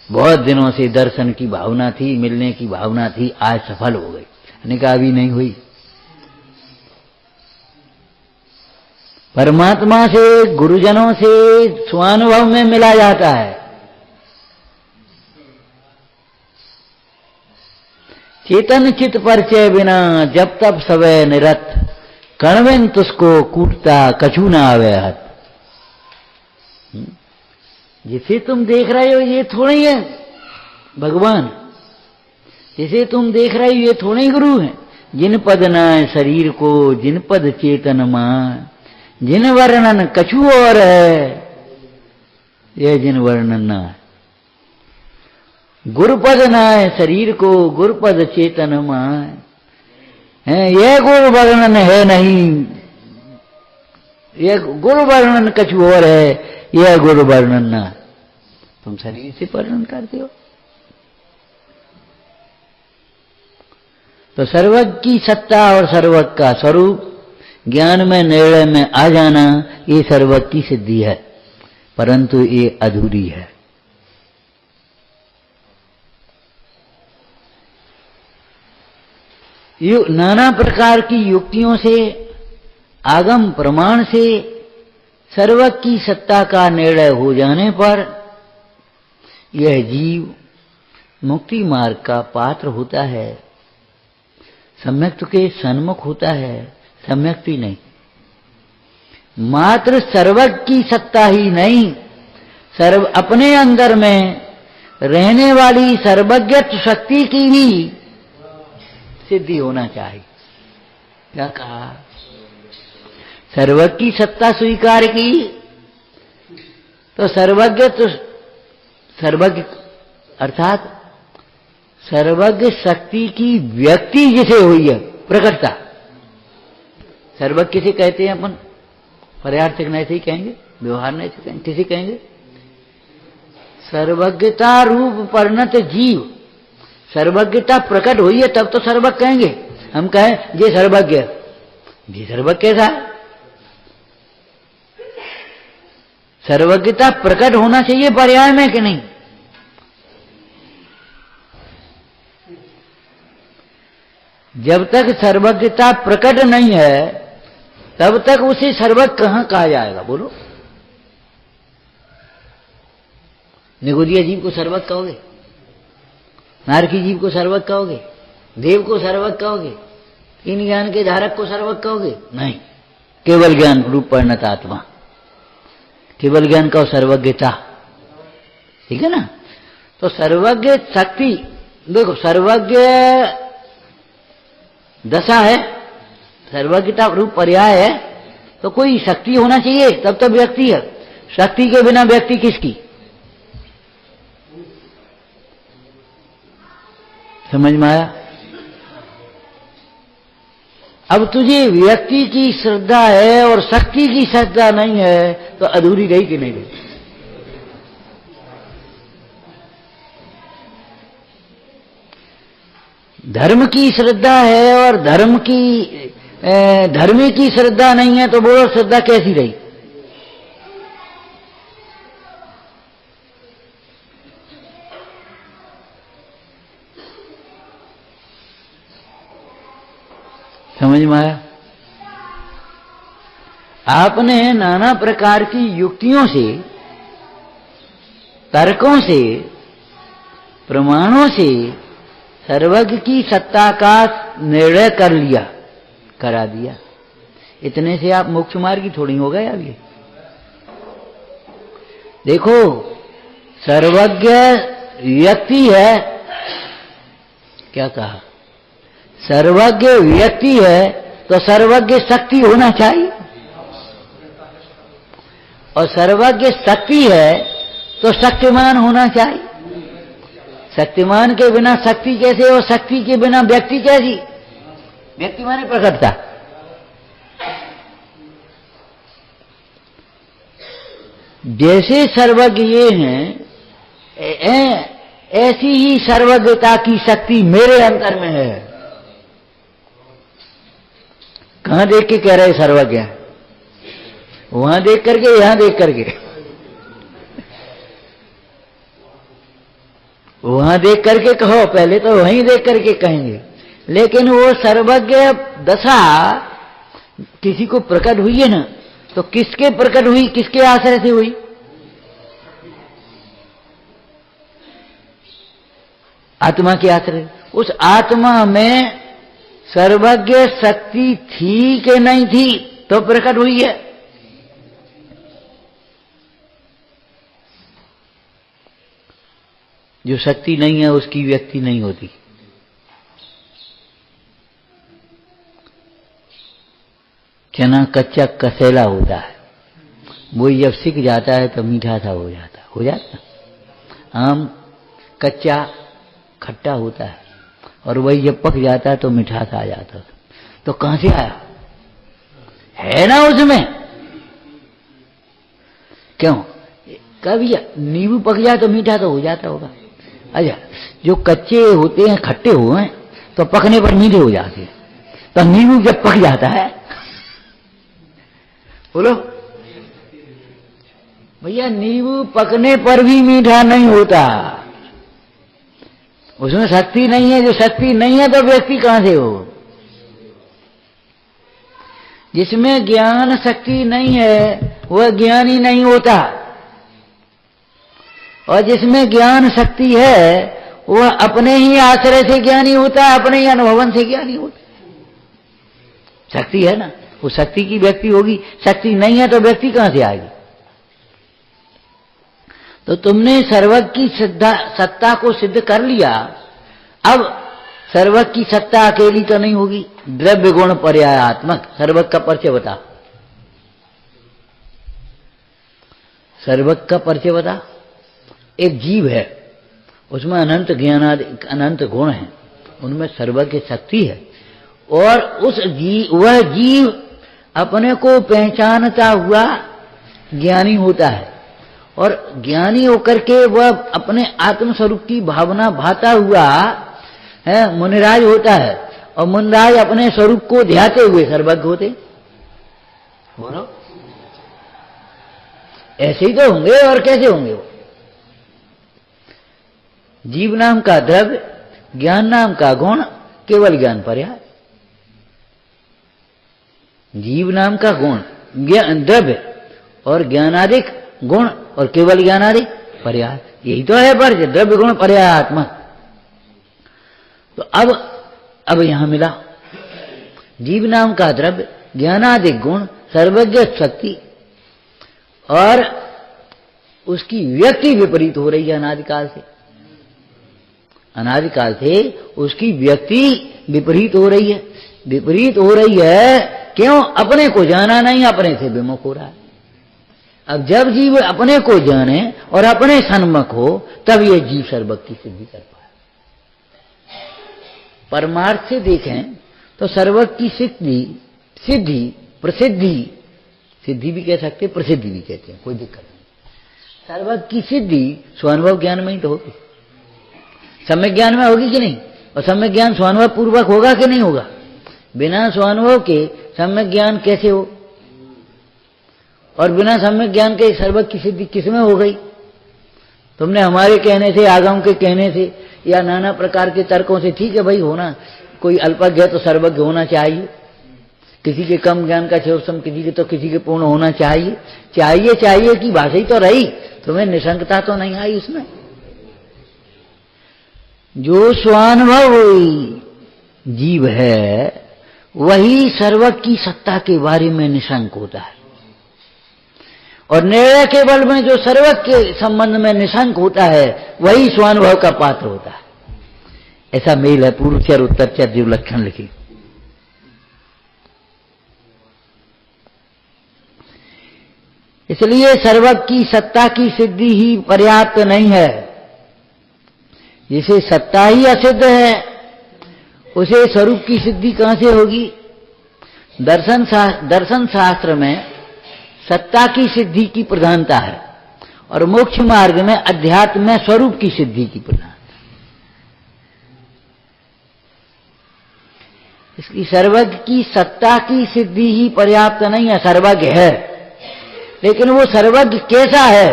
बहुत दिनों से दर्शन की भावना थी, मिलने की भावना थी, आज सफल हो गई। मैंने कहा अभी नहीं हुई। परमात्मा से, गुरुजनों से स्वानुभव में मिला जाता है। चेतन चित परिचय बिना जब तब सवै निरत, कणवेन तुसको कूटता कछु ना आवे हाथ। जिसे तुम देख रहे हो ये थोड़े ही है भगवान, जिसे तुम देख रहे हो ये थोड़े ही गुरु हैं। जिन पद नाय शरीर को, जिन पद चेतन माय, जिन वर्णन कछु और है, यह जिन वर्णन ना है। गुरुपद नाय शरीर को, गुरुपद चेतन माय है, यह गुरु वर्णन है नहीं, यह गुरु वर्णन कछु और है, यह गुरु वर्णन ना। तुम शरीर से वर्णन करते हो। तो सर्वज्ञ की सत्ता और सर्वज्ञ का स्वरूप ज्ञान में, निर्णय में आ जाना, ये सर्वज्ञ की सिद्धि है, परंतु ये अधूरी है। नाना प्रकार की युक्तियों से, आगम प्रमाण से सर्वज्ञ की सत्ता का निर्णय हो जाने पर यह जीव मुक्ति मार्ग का पात्र होता है, सम्यक्त के सन्मुख होता है, सम्यक्ति नहीं। मात्र सर्वज्ञ की सत्ता ही नहीं, अपने अंदर में रहने वाली सर्वज्ञत्व शक्ति की भी सिद्धि होना चाहिए। क्या कहा? सर्वज्ञ की सत्ता स्वीकार की तो सर्वज्ञ अर्थात सर्वज्ञ शक्ति की व्यक्ति जिसे हुई है, प्रकटता। सर्वज्ञ किसे कहते हैं अपन? पर्यार्थक नहीं से कहेंगे, व्यवहार नहीं से कहेंगे, किसे कहेंगे? सर्वज्ञता रूप परिणत जीव, सर्वज्ञता प्रकट हुई है तब तो सर्वज्ञ कहेंगे। हम कहें ये सर्वज्ञ, ये सर्वज्ञ कैसा है? सर्वज्ञता प्रकट होना चाहिए पर्याय में कि नहीं? जब तक सर्वज्ञता प्रकट नहीं है तब तक उसे सर्वज्ञ कहां कहा जाएगा? बोलो। निगोदिया जीव को सर्वज्ञ कहोगे? नारकी जीव को सर्वज्ञ कहोगे? देव को सर्वज्ञ कहोगे? इन ज्ञान के धारक को सर्वज्ञ कहोगे? नहीं, केवल ज्ञान रूप परिणत आत्मा, केवल ज्ञान का सर्वज्ञता। ठीक है ना? तो सर्वज्ञ शक्ति देखो, सर्वज्ञ दशा है, सर्वज्ञता रूप पर्याय है, तो कोई शक्ति होना चाहिए तब तो व्यक्ति है। शक्ति के बिना व्यक्ति किसकी? समझ में आया? अब तुझे व्यक्ति की श्रद्धा है और शक्ति की श्रद्धा नहीं है तो अधूरी रही कि नहीं रही? धर्म की श्रद्धा है और धर्मी की श्रद्धा नहीं है तो बोलो श्रद्धा कैसी रही? समझ में आया? आपने नाना प्रकार की युक्तियों से, तर्कों से, प्रमाणों से सर्वज्ञ की सत्ता का निर्णय कर लिया, करा दिया। इतने से आप मोक्ष मार्गी थोड़ी हो गए। अब ये देखो, सर्वज्ञ व्यक्ति है, क्या कहा? सर्वज्ञ व्यक्ति है तो सर्वज्ञ शक्ति होना चाहिए, और सर्वज्ञ शक्ति है तो शक्तिमान होना चाहिए। शक्तिमान के बिना शक्ति कैसे, और शक्ति के बिना व्यक्ति कैसी? व्यक्ति माने प्रकटता। जैसे सर्वज्ञ ये हैं, ऐसी ही सर्वज्ञता की शक्ति मेरे अंतर में है। कहां देख के कह रहे सर्वज्ञ? वहां देख करके, यहां देख करके? वहां देख करके कहो, पहले तो वहीं देख करके कहेंगे। लेकिन वो सर्वज्ञ दशा किसी को प्रकट हुई है ना, तो किसके प्रकट हुई, किसके आश्रय से हुई? आत्मा के आश्रय। उस आत्मा में सर्वज्ञ शक्ति थी कि नहीं थी तो प्रकट हुई है। जो शक्ति नहीं है उसकी व्यक्ति नहीं होती। चना कच्चा कसेला होता है, वो जब सिक जाता है तो मीठा सा हो जाता। आम कच्चा खट्टा होता है और वही जब पक जाता है तो मिठास आ जाता है। तो कहां से आया? है ना उसमें। क्यों? कभी नींबू पक जाए तो मीठा तो हो जाता होगा। अच्छा, जो कच्चे होते हैं, खट्टे हुए हैं, तो पकने पर मीठे हो जाते हैं। तो नींबू जब पक जाता है, बोलो भैया, नींबू पकने पर भी मीठा नहीं होता, उसमें शक्ति नहीं है। जो शक्ति नहीं है तो व्यक्ति कहां से हो? जिसमें ज्ञान शक्ति नहीं है वह ज्ञानी नहीं होता, और जिसमें ज्ञान शक्ति है वह अपने ही आश्रय से ज्ञानी होता है, अपने ही अनुभवन से ज्ञानी होता है। शक्ति है ना, वो शक्ति की व्यक्ति होगी। शक्ति नहीं है तो व्यक्ति कहां से आएगी? तो तुमने सर्वज्ञ की सत्ता को सिद्ध कर लिया। अब सर्वज्ञ की सत्ता अकेली तो नहीं होगी, द्रव्य गुण पर्यायात्मक। सर्वज्ञ का परिचय बता, सर्वज्ञ का परिचय बता। एक जीव है, उसमें अनंत ज्ञान आदि अनंत गुण हैं, उनमें सर्वज्ञ शक्ति है, और वह जीव अपने को पहचानता हुआ ज्ञानी होता है, और ज्ञानी होकर के वह अपने आत्म स्वरूप की भावना भाता हुआ है मुनिराज होता है, और मुनिराज अपने स्वरूप को ध्याते हुए सर्वज्ञ होते। बोलो, ऐसे ही तो होंगे, और कैसे होंगे? वो जीव नाम का द्रव्य, ज्ञान नाम का गुण, केवल ज्ञान पर्याय। जीव नाम का गुण, द्रव्य और ज्ञानादिक गुण, और केवल ज्ञानादिक पर्याय, यही तो है परिचय, द्रव्य गुण पर्यायात्मक। तो अब यहां मिला जीव नाम का द्रव्य, ज्ञानादिक गुण, सर्वज्ञ शक्ति, और उसकी व्यक्ति विपरीत हो रही है अनादिकाल से। अनादिकाल से उसकी व्यक्ति विपरीत हो रही है। विपरीत हो रही है क्यों? अपने को जाना नहीं, अपने से विमुख हो रहा है। अब जब जीव अपने को जाने और अपने सन्मुख हो, तब ये जीव सर्वज्ञ की सिद्धि कर पाए। परमार्थ से देखें तो सर्वज्ञ की सिद्धि प्रसिद्धि, सिद्धि भी कह सकते हैं, प्रसिद्धि भी कहते हैं, कोई दिक्कत नहीं। सर्वज्ञ की सिद्धि स्वानुभव ज्ञान में ही तो होगी, सम्यक ज्ञान में होगी कि नहीं? और सम्यक ज्ञान स्वानुभव पूर्वक होगा कि नहीं होगा? बिना स्वानुभव के सम्यक ज्ञान कैसे हो? और बिना सम्यक ज्ञान के सर्वज्ञ की सिद्धि किसमें हो गई? तुमने हमारे कहने से, आगम के कहने से या नाना प्रकार के तर्कों से, ठीक है भाई होना, कोई अल्पज्ञ है तो सर्वज्ञ होना चाहिए, किसी के कम ज्ञान का क्षेत्रम, किसी के पूर्ण होना चाहिए, चाहिए की भाषा ही तो रही, तुम्हें निशंकता तो नहीं आई उसमें। जो स्वानुभव जीव है वही सर्वज्ञ की सत्ता के बारे में निशंक होता है, और निर्णय के बल में जो सर्वज्ञ के संबंध में निशंक होता है वही स्वानुभव का पात्र होता है। ऐसा मेल है पूर्वचर उत्तरचर जो लक्षण लिखी। इसलिए सर्वज्ञ की सत्ता की सिद्धि ही पर्याप्त नहीं है। जिसे सत्ता ही असिद्ध है उसे स्वरूप की सिद्धि कहां से होगी? दर्शन शास्त्र में सत्ता की सिद्धि की प्रधानता है और मोक्ष मार्ग में अध्यात्म में स्वरूप की सिद्धि की प्रधानता। इसलिए सर्वज्ञ की सत्ता की सिद्धि ही पर्याप्त नहीं है। सर्वज्ञ है, लेकिन वो सर्वज्ञ कैसा है?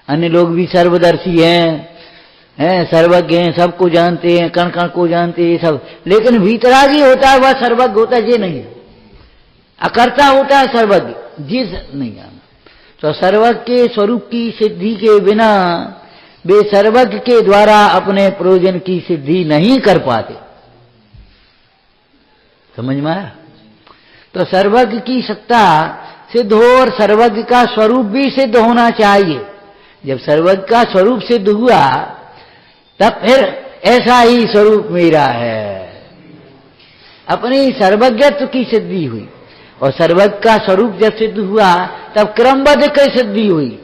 अन्य लोग भी सर्वदर्शी हैं, सर्वज्ञ हैं, सबको जानते हैं, कण कण को जानते हैं सब, लेकिन भीतरागी होता है वह सर्वज्ञ होता है, ये नहीं है। अकर्ता होता है सर्वज्ञ, जिस नहीं जाना। तो सर्वज्ञ के स्वरूप की सिद्धि के बिना वे सर्वज्ञ के द्वारा अपने प्रयोजन की सिद्धि नहीं कर पाते। समझ में आया? तो सर्वज्ञ की सत्ता सिद्ध हो और सर्वज्ञ का स्वरूप भी सिद्ध होना चाहिए। जब सर्वज्ञ का स्वरूप सिद्ध हुआ तब फिर ऐसा ही स्वरूप मेरा है, अपनी सर्वज्ञत्व की सिद्धि हुई। और सर्वज्ञ का स्वरूप जब सिद्ध हुआ तब क्रमबद्ध की सिद्धि हुई।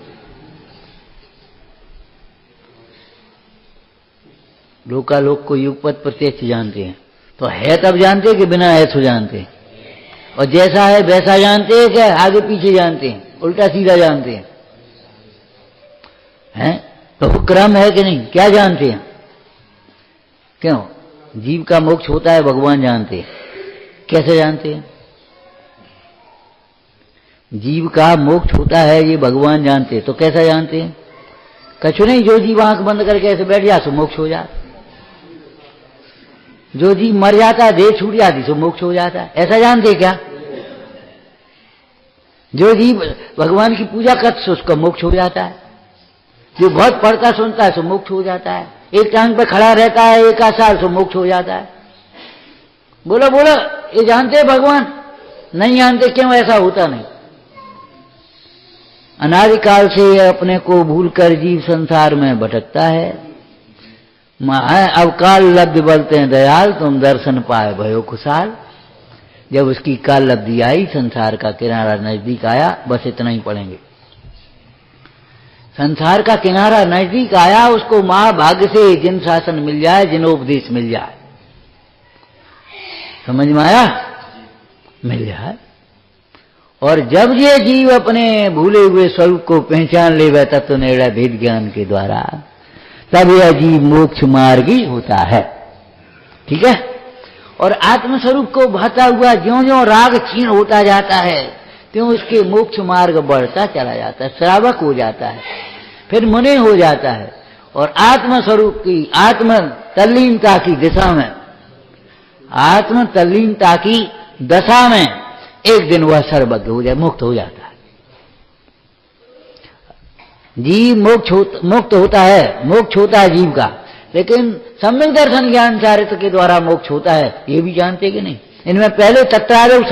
लोकालोक को युगपत प्रत्यक्ष जानते हैं, तो है तब जानते हैं कि बिना है तो जानते हैं, और जैसा है वैसा जानते हैं क्या आगे पीछे जानते हैं, उल्टा सीधा जानते हैं, हैं? तो क्रम है कि नहीं? क्या जानते हैं? क्यों? जीव का मोक्ष होता है भगवान जानते हैं। कैसे जानते हैं? जीव का मोक्ष होता है ये भगवान जानते हैं। तो कैसा जानते हैं? कछु नहीं, जो जीव आंख बंद करके ऐसे बैठ जाए तो मोक्ष हो जाता, जो जीव मर जाता है देह छूट जाती तो मोक्ष हो जाता है। ऐसा जानते क्या? जो जीव भगवान की पूजा करता उसका मोक्ष हो जाता है, जो बहुत पढ़ता सुनता है तो मोक्ष हो जाता है, एक टांग पे खड़ा रहता है 1 साल तो मोक्ष हो जाता है। बोलो बोलो, ये जानते हैं भगवान? नहीं जानते। क्यों? ऐसा होता नहीं। अनादिकाल से अपने को भूलकर जीव संसार में भटकता है। अब काल लब्धि बोलते हैं दयाल, तुम दर्शन पाए भयो खुशाल। जब उसकी काल लब्धि आई, संसार का किनारा नजदीक आया, बस इतना ही पढ़ेंगे। संसार का किनारा नजदीक आया, उसको महाभाग्य से जिन शासन मिल जाए, जिनोपदेश मिल जाए। समझ में आया? मिल जाए। और जब ये जीव अपने भूले हुए स्वरूप को पहचान ले तत्व निर्णय भेद ज्ञान के द्वारा, तब यह जीव मोक्ष मार्गी होता है। ठीक है? और आत्मस्वरूप को भाता हुआ ज्यों ज्यों राग क्षीण होता जाता है त्यों उसके मोक्ष मार्ग बढ़ता चला जाता है, श्रावक हो जाता है, फिर मुनि हो जाता है। और आत्मस्वरूप की आत्म तल्लीनता की दिशा में, आत्म तल्लीनता की दशा में एक दिन वह सर्वज्ञ हो जाए, मुक्त हो जाता है। जीव मुक्त होता है, मोक्ष होता है जीव का, लेकिन सम्यक दर्शन ज्ञान चारित्र के द्वारा मोक्ष होता है। ये भी जानते कि नहीं? इनमें पहले तत्व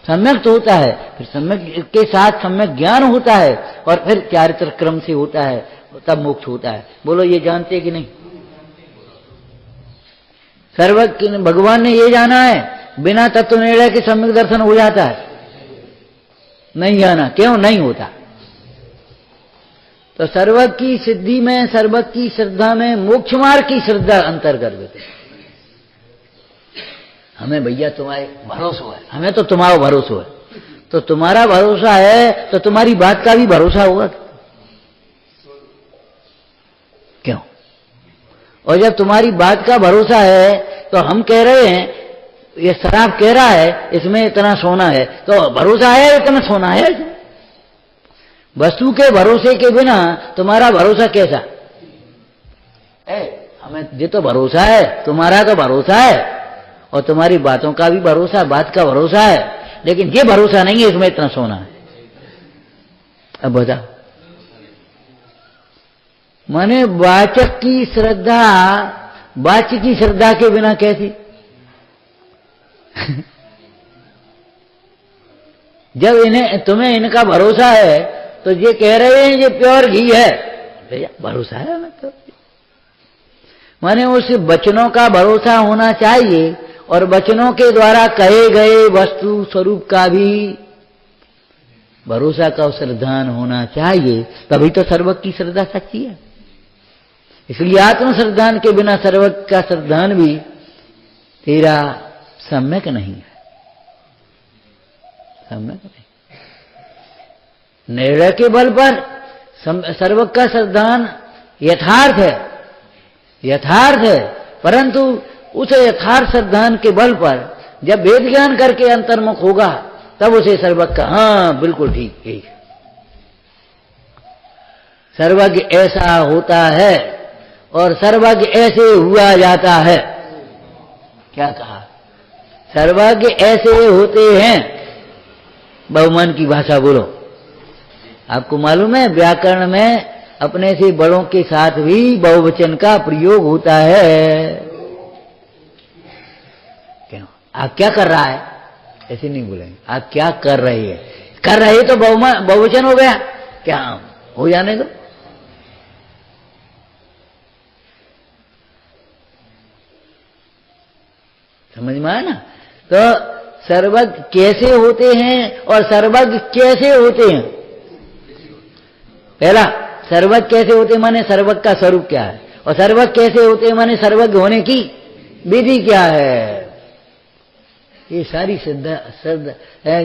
सम्यक तो होता है, फिर सम्यक के साथ सम्यक ज्ञान होता है, और फिर चारित्र क्रम से होता है, तब मोक्ष होता है। बोलो ये जानते कि नहीं? सर्वज्ञ भगवान ने ये जाना है, बिना तत्व निर्णय के सम्यक दर्शन हो जाता है? नहीं जाना। क्यों नहीं होता? तो सर्वज्ञ की सिद्धि में, सर्वज्ञ की श्रद्धा में मोक्ष मार्ग की श्रद्धा अंतर कर देते। हमें भैया तुम्हारे भरोसा है, हमें तो तुम्हारा भरोसा है, तो तुम्हारा भरोसा है तो तुम्हारी बात का भी भरोसा होगा क्यों? और जब तुम्हारी बात का भरोसा है तो हम कह रहे हैं ये शराब कह रहा है इसमें इतना सोना है, तो भरोसा है इतना सोना है। वस्तु के भरोसे के बिना तुम्हारा भरोसा कैसा है? हमें ये तो भरोसा है, तुम्हारा तो भरोसा है और तुम्हारी बातों का भी भरोसा, बात का भरोसा है, लेकिन ये भरोसा नहीं है इसमें इतना सोना है। अब बता, माने वाचक की श्रद्धा वाच्य की श्रद्धा के बिना कैसी? जब इन्हें तुम्हें इनका भरोसा है तो ये कह रहे हैं ये प्योर घी है, भैया भरोसा है हमें तो। माने उस वचनों का भरोसा होना चाहिए और वचनों के द्वारा कहे गए वस्तु स्वरूप का भी भरोसा का श्रद्धान होना चाहिए, तभी तो सर्वज्ञ की श्रद्धा सच्ची है। इसलिए आत्म श्रद्धान के बिना सर्वज्ञ का श्रद्धान भी तेरा सम्यक नहीं है, सम्यक नहीं। निर्णय के बल पर सर्वज्ञ का श्रद्धान यथार्थ है, यथार्थ है, परंतु उस यथार्थ श्रद्धान के बल पर जब वेद ज्ञान करके अंतर्मुख होगा तब उसे सर्वज्ञ का हाँ बिल्कुल ठीक है, सर्वज्ञ ऐसा होता है और सर्वज्ञ ऐसे हुआ जाता है। क्या कहा? सर्वज्ञ ऐसे होते हैं, बहुमान की भाषा बोलो। आपको मालूम है व्याकरण में अपने से बड़ों के साथ भी बहुवचन का प्रयोग होता है। क्यों? आप क्या कर रहा है ऐसे नहीं बोलेंगे, आप क्या कर रहे हैं, कर रहे तो बहुवचन हो गया, क्या हो जाने दो। समझ में आया ना? तो सर्वज्ञ कैसे होते हैं और सर्वज्ञ कैसे होते हैं? पहला सर्वज्ञ कैसे होते माने सर्वज्ञ का स्वरूप क्या है, और सर्वज्ञ कैसे होते माने सर्वज्ञ होने की विधि क्या है। ये सारी सिद्ध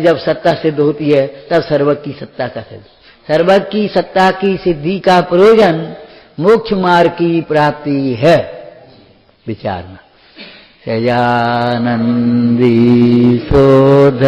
जब सत्ता सिद्ध होती है तब सर्वज्ञ की सत्ता का सिद्ध, सर्वज्ञ की सत्ता की सिद्धि का प्रयोजन मोक्ष मार्ग की प्राप्ति है। विचारना सहजानंदी शोध